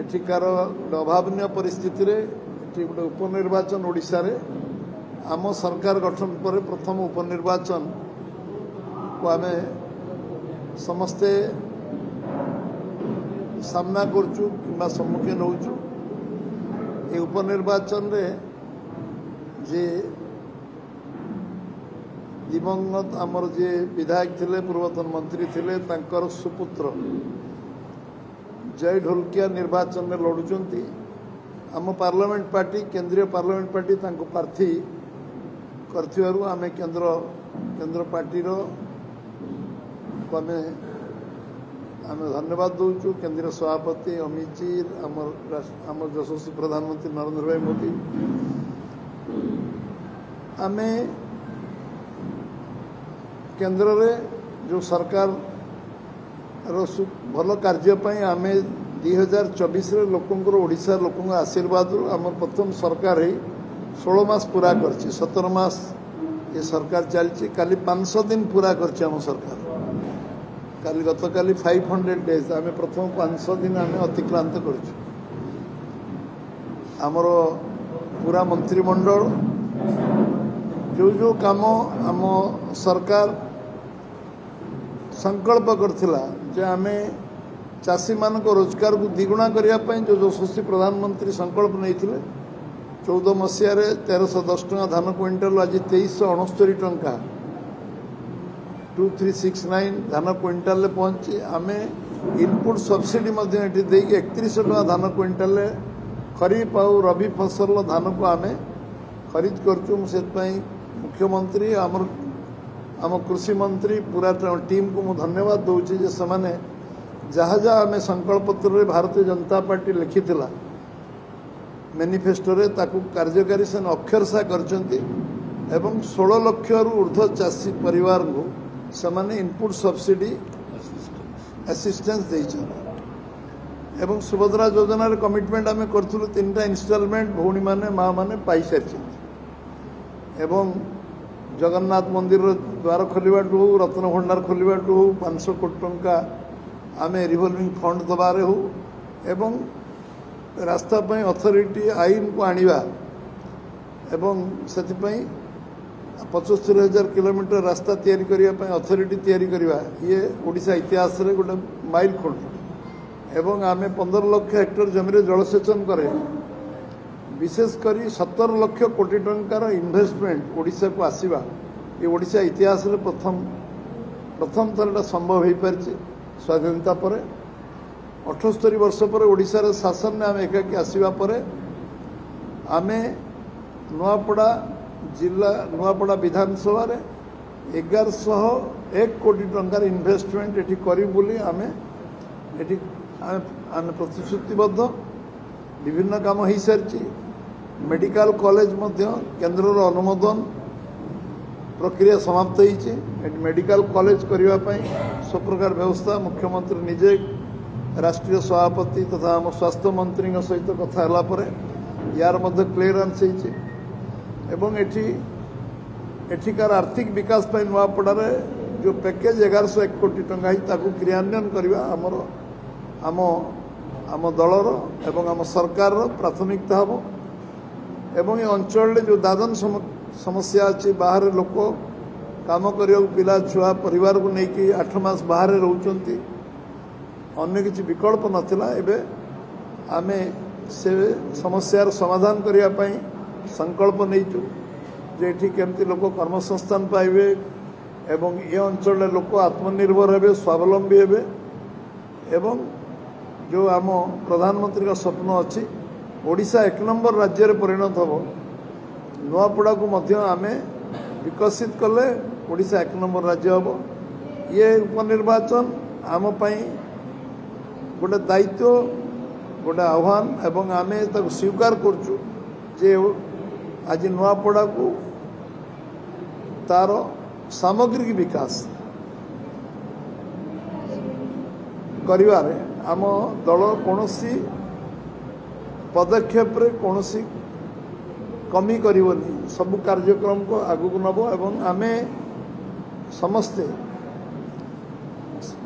एठिकार अभावन परिस्थिति रे गोटे उपनिर्वाचन ओडिशा रे आम सरकार गठन पर प्रथम उपनिर्वाचन को आम समस्ते सामना करचु कि सम्मुखीन होचु। ये उपनिर्वाचन रे जे दिवंगत आमर जे विधायक थिले पूर्वतन मंत्री थिले तांकर सुपुत्र जय ढोलकिया निर्वाचन में लड़ुचंती। आम पार्लियामेंट पार्टी केंद्रीय पार्लियामेंट पार्टी तांको प्रार्थी करथिबारु आमे केंद्र पार्टी रो आमे धन्यवाद दउचु। केंद्रीय सभापति अमित जी आमर यशस्वी प्रधानमंत्री नरेंद्र भाई मोदी आमे केंद्र रे जो सरकार भल कार्य आमे 2024 लोकंर ओडिशा लोक आशीर्वाद आम प्रथम सरकार 16 मास पूरा करछि 17 मास ये सरकार चलछि। काली 500 दिन पूरा करछि आम सरकार। काली गतकाली 500 डेज आमे प्रथम 500 दिन आमे अतिक्रांत करछु। आमर पूरा मंत्रिमंडल जो काम आम सरकार संकल्प करथिला जे आमे चाषी मान को रोजगार को द्विगुणा करने जो यशस्वी प्रधानमंत्री संकल्प नहीं 14 मसीह 1310 टका धान क्विंटाल आज 2369 टका 2369 धान क्विंटाल पहुंची। आमे इनपुट सब्सिडी 3100 टका धान क्विंटाल खरीफ और रबी फसल धान को आमे खरीद करचु। से मुख्यमंत्री आम कृषि मंत्री पूरा टीम को मुझे धन्यवाद दूची जे समाने जहाँ जहाँ आम संकल्प पत्र भारतीय जनता पार्टी लिखिथिला मैनिफेस्टो रे ताकू कार्यकारी से अक्षरशा करचंती एवं 16 लाख रु ऊर्ध्व चाषी परिवार को समाने इनपुट सब्सिडी असिस्टेंस देइछन एवं सुभद्रा योजना रे कमिटमेंट आम करथुलु 3टा इंस्टॉलमेंट भौणी माने माँ माने पाई सारिछन एवं जगन्नाथ मंदिर द्वार खोलवाटू हो रत्न भंडार खोलवाटू हो 500 कोटी टंका आमे रिवॉल्विंग फंड दबारे हो एवं रास्ता पई अथॉरिटी आईन को आनिबा एवं सेतिपई 75,000 किलोमीटर रास्ता तैयारी करिया पई अथॉरिटी तैयारी करिबा ये ओडिशा इतिहास रे गोटे माइल खुंट एवं आमे 15 लाख हेक्टर जमी रे जलसेचन करे विशेषकर 17 लाख कोटी टंकार इन्वेस्टमेंट ओडिशा को आसीबा ये ओडिशा इतिहास रे प्रथम थर संभव हो पारे। स्वाधीनता पर 78 वर्ष पर ओडिशा रे शासन ने आम एकाकी आसीबा परे आमे नुआपड़ा जिला नुआपड़ा विधानसभा रे 1101 कोटी टंकार इन्वेस्टमेंट एठी करी बोली आमे एठी आमे प्रतिश्रुतिबद्ध विभिन्न काम हो सारी। मेडिकल कॉलेज केंद्र अनुमोदन प्रक्रिया समाप्त होती। मेडिकल कॉलेज करने सब प्रकार व्यवस्था मुख्यमंत्री निजे राष्ट्रीय सभापति तथा आम स्वास्थ्य मंत्री सहित कथा यार क्लीयरेंस एठिकार आर्थिक विकास पर नुआपड़ार जो पैकेज 1101 कोटी टंका क्रियान्वयन करवा आम आम दलर एवं आम सरकार प्राथमिकता हम एवं ये अंचल जो दादन समस्या अच्छी बाहर लोक काम करने पिला छुआ परिवार को लेकिन 8 मास बाहर रोचंती अन्य किसी विकल्प नथिला एबे आमे से समस्यार समाधान करने संकल्प नहींचु जेठी केमती लोक कर्मसंस्थान पाइबे एवं ये अंचल लोक आत्मनिर्भर हेबे स्वावलंबी हेबे एवं जो आम प्रधानमंत्री का स्वप्न अच्छी ओडिशा 1 नंबर राज्य रे परिणत हम नुआपड़ा को मध्य आमे विकसित कले ओडिशा 1 नंबर राज्य हम। ये उपनिर्वाचन आम पई गोटे दायित्व गोटे आह्वान एवं आमे ताको स्वीकार करचु जे आज नुआपड़ा को तार सामग्रिक विकास करिवारे आम दल कौन पदक्षेप कौन कमी करनी सबु कार्यक्रम को आगू को नब एवं आमे समस्ते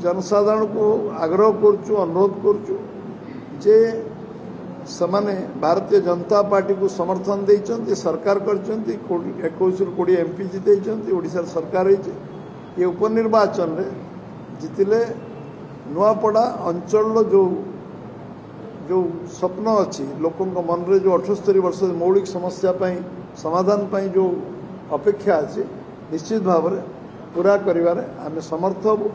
जनसाधारण को आग्रह करचु अनुरोध करचु जे ସେମାନେ ଭାରତୀय जनता पार्टी को समर्थन देइचंती सरकार करचंती 21 ରୁ 20 एमपी जितेइचंती ओडिशा सरकार होइचे ये उपनिर्वाचन रे जितिले नुआपड़ा अंचल जो जो स्वप्न अच्छी लोकों मन रे जो 78 वर्ष मौलिक समस्या पाई समाधान पाई जो अपेक्षा अच्छी निश्चित भाव पूरा करिवारे आमे समर्थ हबु।